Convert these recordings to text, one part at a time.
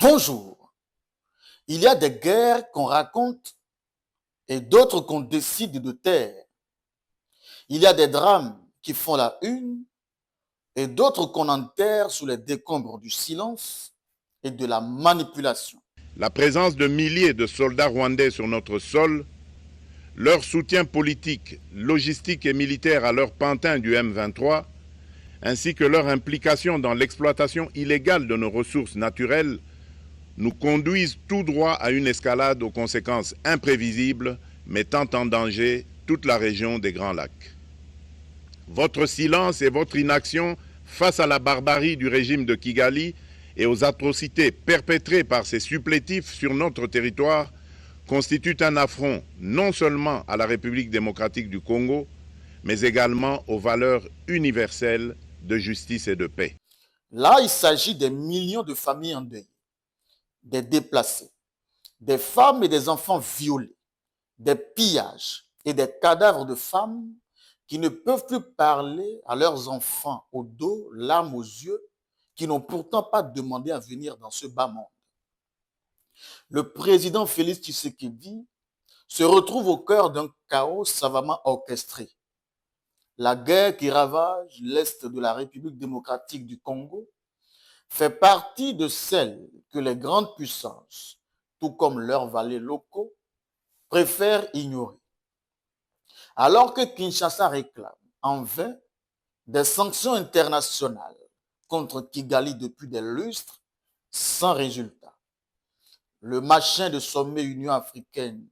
Bonjour. Il y a des guerres qu'on raconte et d'autres qu'on décide de taire. Il y a des drames qui font la une et d'autres qu'on enterre sous les décombres du silence et de la manipulation. La présence de milliers de soldats rwandais sur notre sol, leur soutien politique, logistique et militaire à leur pantin du M23, ainsi que leur implication dans l'exploitation illégale de nos ressources naturelles, nous conduisent tout droit à une escalade aux conséquences imprévisibles, mettant en danger toute la région des Grands Lacs. Votre silence et votre inaction face à la barbarie du régime de Kigali et aux atrocités perpétrées par ses supplétifs sur notre territoire constituent un affront non seulement à la République démocratique du Congo, mais également aux valeurs universelles de justice et de paix. Là, il s'agit des millions de familles endeuillées, des déplacés, des femmes et des enfants violés, des pillages et des cadavres de femmes qui ne peuvent plus parler à leurs enfants au dos, larmes aux yeux, qui n'ont pourtant pas demandé à venir dans ce bas monde. Le président Félix Tshisekedi se retrouve au cœur d'un chaos savamment orchestré. La guerre qui ravage l'Est de la République démocratique du Congo fait partie de celles que les grandes puissances, tout comme leurs valets locaux, préfèrent ignorer. Alors que Kinshasa réclame en vain des sanctions internationales contre Kigali depuis des lustres, sans résultat. Le machin de sommet Union africaine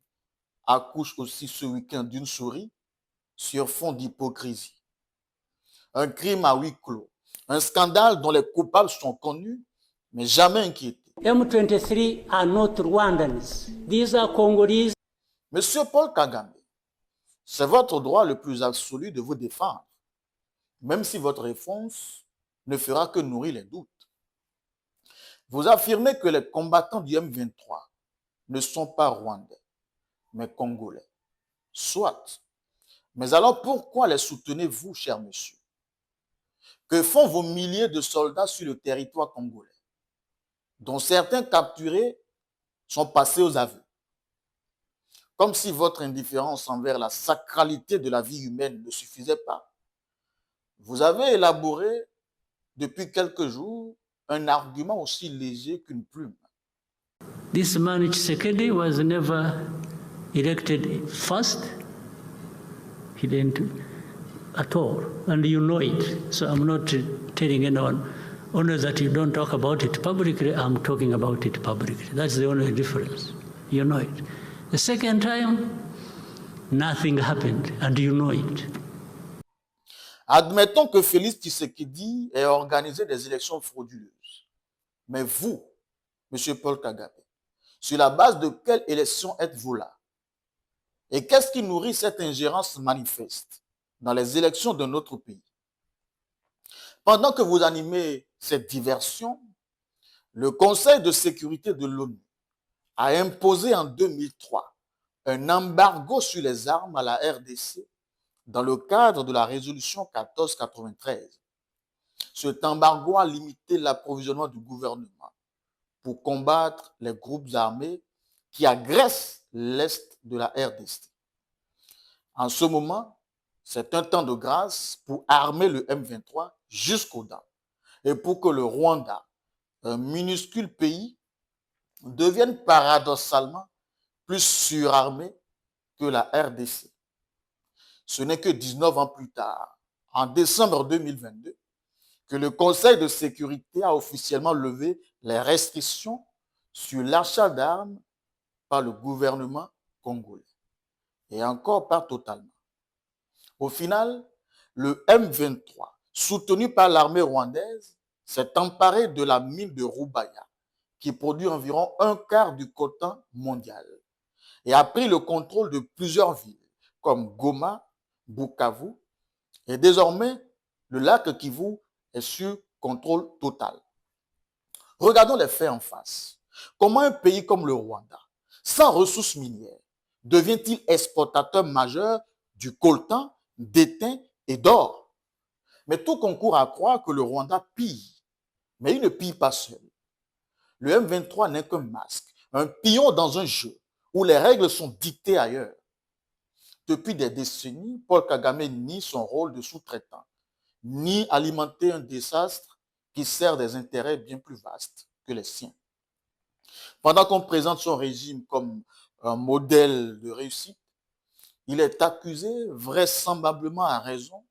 accouche aussi ce week-end d'une souris sur fond d'hypocrisie. Un crime à huis clos, un scandale dont les coupables sont connus, mais jamais inquiétés. M23 are not Rwandans. These are Congolese. Monsieur Paul Kagame, c'est votre droit le plus absolu de vous défendre, même si votre réponse ne fera que nourrir les doutes. Vous affirmez que les combattants du M23 ne sont pas rwandais, mais congolais. Soit. Mais alors pourquoi les soutenez-vous, cher monsieur? Que font vos milliers de soldats sur le territoire congolais, dont certains capturés sont passés aux aveux? Comme si votre indifférence envers la sacralité de la vie humaine ne suffisait pas, vous avez élaboré depuis quelques jours un argument aussi léger qu'une plume. This man Tshisekedi was never elected first. He didn't at all, and you know it. So I'm not telling anyone, only that you don't talk about it publicly, I'm talking about it publicly. That's the only difference. You know it. The second time, nothing happened, and you know it. Admettons que Félix Tshisekedi ait organisé des élections frauduleuses. Mais vous, M. Paul Kagame, sur la base de quelle élection êtes-vous là? Et qu'est-ce qui nourrit cette ingérence manifeste dans les élections de notre pays? Pendant que vous animez cette diversion, le Conseil de sécurité de l'ONU a imposé en 2003 un embargo sur les armes à la RDC dans le cadre de la résolution 1493. Cet embargo a limité l'approvisionnement du gouvernement pour combattre les groupes armés qui agressent l'Est de la RDC. En ce moment, c'est un temps de grâce pour armer le M23 jusqu'aux dents et pour que le Rwanda, un minuscule pays, devienne paradoxalement plus surarmé que la RDC. Ce n'est que 19 ans plus tard, en décembre 2022, que le Conseil de sécurité a officiellement levé les restrictions sur l'achat d'armes par le gouvernement congolais. Et encore pas totalement. Au final, le M23, soutenu par l'armée rwandaise, s'est emparé de la mine de Rubaya, qui produit environ un quart du coltan mondial, et a pris le contrôle de plusieurs villes, comme Goma, Bukavu, et désormais, le lac Kivu est sur contrôle total. Regardons les faits en face. Comment un pays comme le Rwanda, sans ressources minières, devient-il exportateur majeur du coltan, d'étain et d'or? Mais tout concourt à croire que le Rwanda pille. Mais il ne pille pas seul. Le M23 n'est qu'un masque, un pion dans un jeu où les règles sont dictées ailleurs. Depuis des décennies, Paul Kagame nie son rôle de sous-traitant, ni alimenter un désastre qui sert des intérêts bien plus vastes que les siens. Pendant qu'on présente son régime comme un modèle de réussite, il est accusé, vraisemblablement à raison,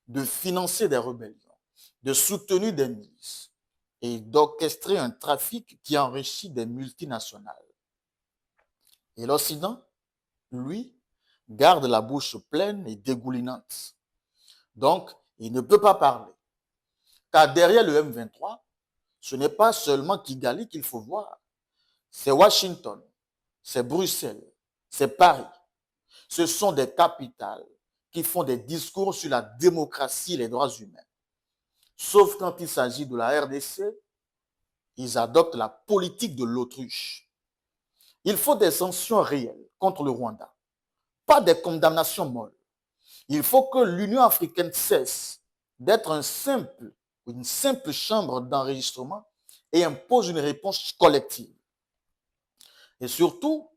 de financer des rébellions, de soutenir des milices et d'orchestrer un trafic qui enrichit des multinationales. Et l'Occident, lui, garde la bouche pleine et dégoulinante. Donc, il ne peut pas parler. Car derrière le M23, ce n'est pas seulement Kigali qu'il faut voir. C'est Washington, c'est Bruxelles, c'est Paris. Ce sont des capitales qui font des discours sur la démocratie et les droits humains. Sauf quand il s'agit de la RDC, ils adoptent la politique de l'autruche. Il faut des sanctions réelles contre le Rwanda, pas des condamnations molles. Il faut que l'Union africaine cesse d'être une simple chambre d'enregistrement et impose une réponse collective. Et surtout,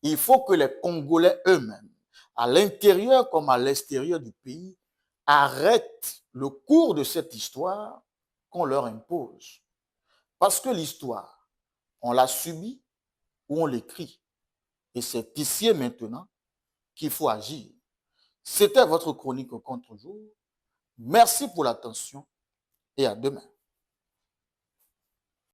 il faut que les Congolais eux-mêmes, à l'intérieur comme à l'extérieur du pays, arrêtent le cours de cette histoire qu'on leur impose. Parce que l'histoire, on l'a subie ou on l'écrit. Et c'est ici et maintenant qu'il faut agir. C'était votre chronique au contre-jour. Merci pour l'attention et à demain.